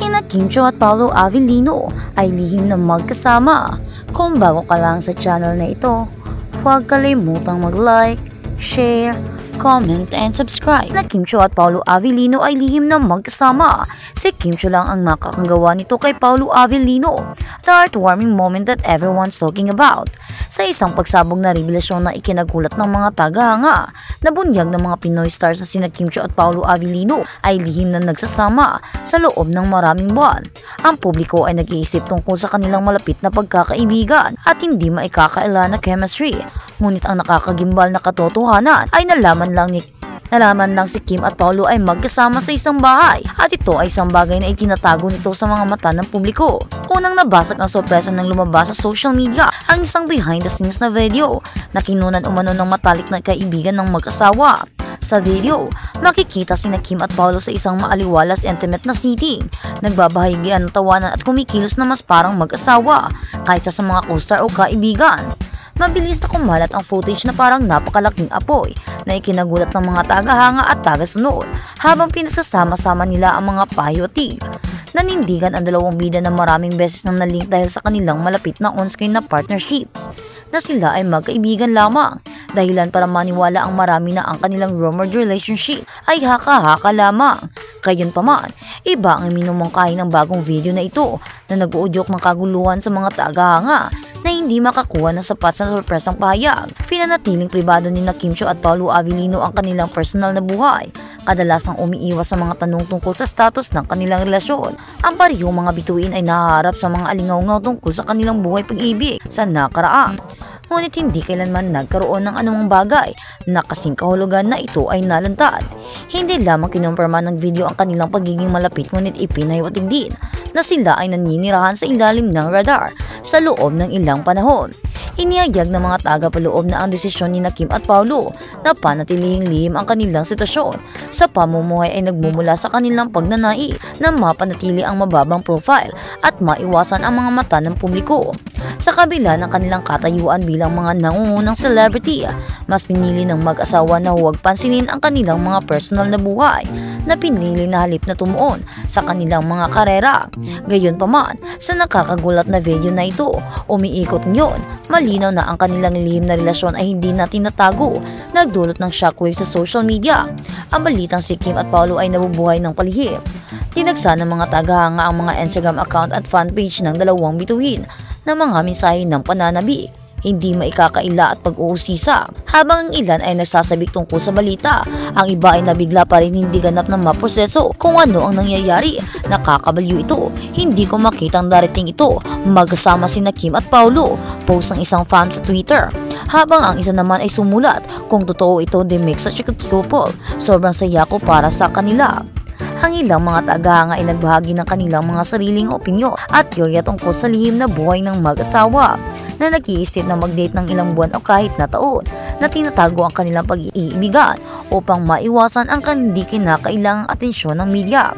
Sina Kim Chiu at Paolo Avellino ay lihim na magkasama. Kung bago ka lang sa channel na ito, huwag kalimutang mag-like, share, comment, and subscribe. Na Kim Chiu at Paolo Avellino ay lihim na magkasama. Si Kim Chiu lang ang makakagawa nito kay Paolo Avellino. The heartwarming moment that everyone's talking about. Sa isang pagsabog na revelasyon na ikinagulat ng mga tagahanga na bunyag ng mga Pinoy stars na sina Kim Chiu at Paolo Avellino ay lihim na nagsasama sa loob ng maraming buwan. Ang publiko ay nag-iisip tungkol sa kanilang malapit na pagkakaibigan at hindi maikakaila na chemistry. Ngunit ang nakakagimbal na katotohanan ay nalaman lang si Kim at Paolo ay magkasama sa isang bahay at ito ay isang bagay na itinatago nito sa mga mata ng publiko. Unang nabasag ang sorpresa nang lumabas sa social media ang isang behind the scenes na video na kinunan umano ng matalik na kaibigan ng mag-asawa. Sa video, makikita sina Kim at Paolo sa isang maaliwalas intimate na setting. Nagbabahagian ng tawanan at kumikilos na mas parang mag-asawa kaysa sa mga co-star o kaibigan. Mabilis na kumalat ang footage na parang napakalaking apoy na ikinagulat ng mga tagahanga at tagasunod habang pinasasama-sama nila ang mga payo at tig. Nanindigan ang dalawang bida na maraming beses nang nalink dahil sa kanilang malapit na on-screen na partnership na sila ay magkaibigan lamang. Dahilan para maniwala ang marami na ang kanilang rumored relationship ay haka-haka lamang. Gayunpaman, iba ang minumungkahi ng bagong video na ito na nag-uudyok ng kaguluhan sa mga tagahanga na hindi makakuha ng sapat sa sorpresang pahayag. Pinanatiling pribado ni Kim Chiu at Paolo Avellino ang kanilang personal na buhay. Kadalasang umiiwas sa mga tanong tungkol sa status ng kanilang relasyon. Ang parehong mga bituin ay nahaharap sa mga alingaw-ngaw tungkol sa kanilang buhay pag-ibig sa nakaraan. Ngunit hindi kailanman nagkaroon ng anumang bagay na kasing kahulugan na ito ay nalantad. Hindi lamang kinumpirma ng video ang kanilang pagiging malapit, ngunit ipinahiwatig din na sila ay naninirahan sa ilalim ng radar sa loob ng ilang panahon. Inihayag ng mga tagapaloob na ang desisyon ni Kim at Paolo na panatilihing lihim ang kanilang sitwasyon sa pamumuhay ay nagmumula sa kanilang pagnanais na mapanatili ang mababang profile at maiwasan ang mga mata ng publiko. Sa kabila ng kanilang katayuan bilang mga nangungunang celebrity, mas pinili ng mag-asawa na huwag pansinin ang kanilang mga personal na buhay na pinili na halip na tumuon sa kanilang mga karera. Gayunpaman, sa nakakagulat na video na ito, umiikot ngayon, malinaw na ang kanilang lihim na relasyon ay hindi na tinatago, nagdulot ng shockwave sa social media. Ang balitang si Kim at Paolo ay nabubuhay ng palihim. Tinagsa ng mga tagahanga ang mga Instagram account at fanpage ng dalawang bituin na mga mensahe ng pananabik, hindi maikakaila at pag-uusisa. Habang ang ilan ay nagsasabik tungkol sa balita, ang iba ay nabigla pa rin hindi ganap na maproseso kung ano ang nangyayari. Nakakabaliw ito, hindi ko makitang darating ito magkasama sina Kim at Paolo, post ng isang fan sa Twitter. Habang ang isa naman ay sumulat, kung totoo ito, they make such a cute couple, sobrang saya ko para sa kanila. Ang ilang mga tagahanga ay nagbahagi ng kanilang mga sariling opinyon at teorya tungkol sa lihim na buhay ng mag-asawa na nag-iisip na mag-date ng ilang buwan o kahit na taon na tinatago ang kanilang pag-iibigan upang maiwasan ang hindi kinakailangang atensyon ng media.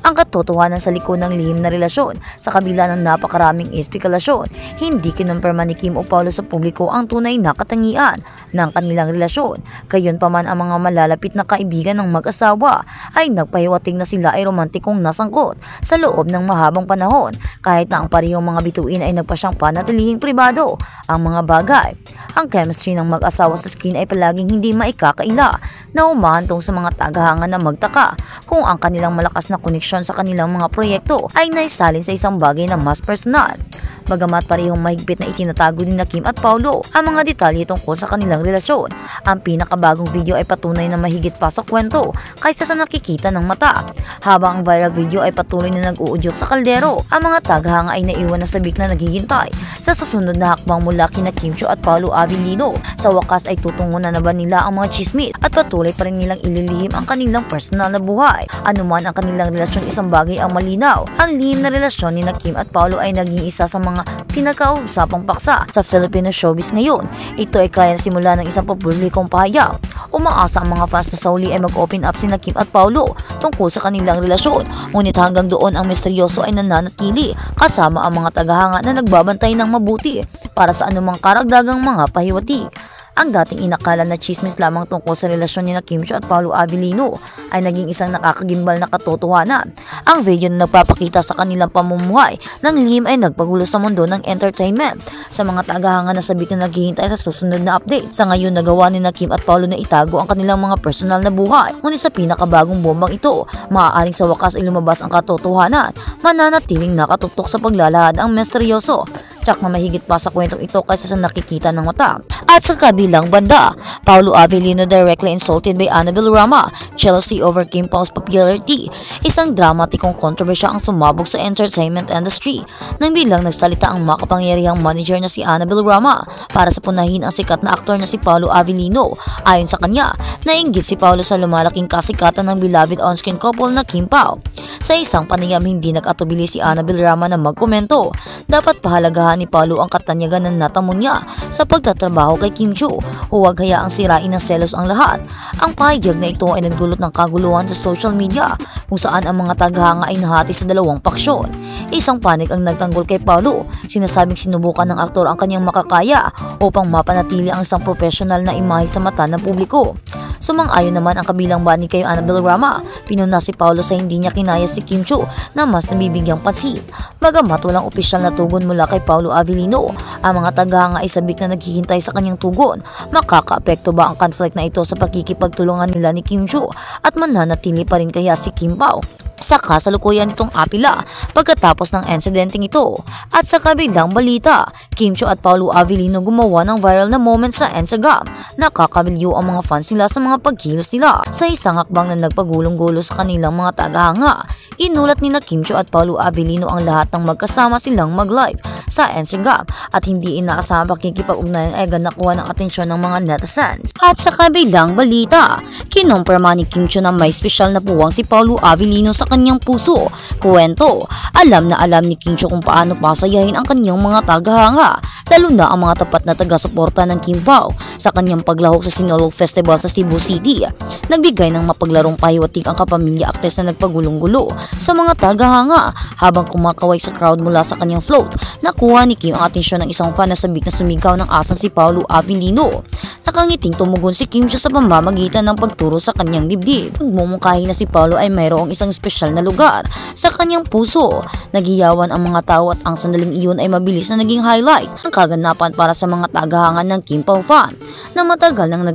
Ang katotohanan sa likod ng lihim na relasyon sa kabila ng napakaraming espekulasyon, hindi kinumpirma ni Kim o Paolo sa publiko ang tunay na katangian ng kanilang relasyon. Gayunpaman, ang mga malalapit na kaibigan ng mag-asawa ay nagpahiwatig na sila ay romantikong nasangkot sa loob ng mahabang panahon, kahit na ang parehong mga bituin ay nagpasyang panatilihing pribado ang mga bagay. Ang chemistry ng mag-asawa sa screen ay palaging hindi maikakaila na umahantong sa mga tagahanga na magtaka kung ang kanilang malakas na koneksyon sa kanilang mga proyekto ay naisalin sa isang bagay na mas personal. Bagamat parehong mahigpit na itinatago ni Kim at Paolo ang mga detalye tungkol sa kanilang relasyon, ang pinakabagong video ay patunay na mahigit pa sa kwento kaysa sa nakikita ng mata. Habang ang viral video ay patuloy na nag-uudyok sa kaldero, ang mga tagahanga ay naiwan na sabik na naghihintay sa susunod na hakbang mula kina Kim Chiu at Paolo Avellino. Sa wakas ay tutungo na ba nila ang mga chismis at patuloy pa rin nilang ililihim ang kanilang personal na buhay. Anuman ang kanilang relasyon, isang bagay ang malinaw: ang lihim na relasyon ni Kim at Paolo ay naging isa sa mga pinakausapang paksa sa Filipino showbiz ngayon. Ito ay kaya na simula ng isang publikong pahayag. Umaasa ang mga fans na sa huli ay mag-open up sina Kim at Paolo tungkol sa kanilang relasyon. Ngunit hanggang doon ang misteryoso ay nananatili kasama ang mga tagahanga na nagbabantay ng mabuti para sa anumang karagdagang mga pahiwatig. Ang dating inakala na chismis lamang tungkol sa relasyon ni Kim Chiu at Paolo Avellino ay naging isang nakakagimbal na katotohanan. Ang video na nagpapakita sa kanilang pamumuhay ng lihim ay nagpagulo sa mundo ng entertainment. Sa mga tagahanga na sabik na naghihintay sa susunod na update. Sa ngayon nagawa ni Kim at Paolo na itago ang kanilang mga personal na buhay. Ngunit sa pinakabagong bombang ito, maaaring sa wakas ay lumabas ang katotohanan, mananatiling nakatutok sa paglalahad ang misteryoso. Tsak na mahigit pa sa kwentong ito kaysa sa nakikita ng mata. At sa kabilang banda, Paolo Avellino directly insulted by Annabel Rama, jealousy over Kim Pau's popularity. Isang dramatikong kontrobersya ang sumabog sa entertainment industry nang bilang nagsalita ang makapangyarihang manager na si Annabel Rama para sa punahin ang sikat na aktor na si Paolo Avellino. Ayon sa kanya, nainggit si Paolo sa lumalaking kasikatan ng beloved on-screen couple na Kim Pao. Sa isang panayam, hindi nag-atubili si Annabel Rama na magkomento. Dapat pahalagahan ni Paolo ang katanyagan ng natamo niya sa pagtatrabaho kay Kim Chiu. Huwag hayaang sirain ng selos ang lahat. Ang pahayag na ito ay nagdulot ng kaguluhan sa social media kung saan ang mga tagahanga ay nahati sa dalawang paksyon. Isang panig ang nagtanggol kay Paolo. Sinasabing sinubukan ng aktor ang kanyang makakaya upang mapanatili ang isang profesional na imahe sa mata ng publiko. Sumang-ayon naman ang kabilang bani kay Annabel Rama. Pinuna si Paolo sa hindi niya kinaya si Kim Chiu na mas nabibigyang pansin. Bagamat walang opisyal na tugon mula kay Paolo Avellino, ang mga tagahanga ay sabik na naghihintay sa kanyang tugon. Makakaapekto ba ang conflict na ito sa pakikipagtulungan nila ni Kim Chiu at mananatili pa rin kaya si Kim Pao sa kasalukuyan nitong apila pagkatapos ng insidenteng ito? At sa kabilang balita, Kim Chiu at Paolo Avellino gumawa ng viral na moment sa Instagram. Nakakabiliw ang mga fans nila sa mga pagkilos nila sa isang hakbang na nagpagulong-gulo sa kanilang mga tagahanga. Inulat ni Kim Chiu at Paolo Avellino ang lahat ng magkasama silang mag-live sa Instagram at hindi inaasahang pakikipag-ugnayan ay agad nakuha ng atensyon ng mga netizens. At sa kabilang balita, kinumpirma ni Kim Chiu na may espesyal na puwang si Paolo Avellino sa kanyang puso. Kwento, alam na alam ni Kim Chiu kung paano pasayahin ang kanyang mga tagahanga, lalo na ang mga tapat na taga-suporta ng Kim Pao sa kanyang paglahok sa Sinulog Festival sa Cebu City. Nagbigay ng mapaglarong pahiwatig ang kapamilya aktres na nagpagulong-gulo sa mga tagahanga habang kumakaway sa crowd mula sa kanyang float. Nakuha ni Kim ang atensyon ng isang fan na sabik na sumigaw ng asan si Paolo Avellino. Nakangiting tumugon si Kim Chiu sa pamamagitan ng pagturo sa kanyang dibdib. Nagmumungkahi na si Paolo ay mayroong isang espesyal na lugar sa kanyang puso. Nagiyawan ang mga tao at ang sandaling iyon ay mabilis na naging highlight ng kaganapan para sa mga tagahanga ng Kim Pao fan na matagal nang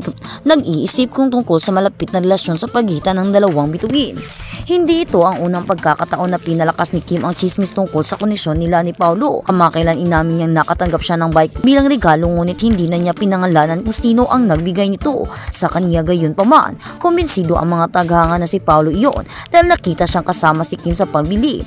nag-iisip kung tungkol sa malapit na relasyon sa pagitan ng dalawang bituin. Hindi ito ang unang pagkakataon na pinalakas ni Kim ang chismis tungkol sa koneksyon nila ni Paolo. Kamakailan inamin niyang nakatanggap siya ng bike bilang regalo, ngunit hindi na niya pinangalanan kung sino ang nagbigay nito sa kanya. Gayon pa man, kumbinsido ang mga tagahanga na si Paolo iyon dahil nakita siyang kasama si Kim sa pagbili.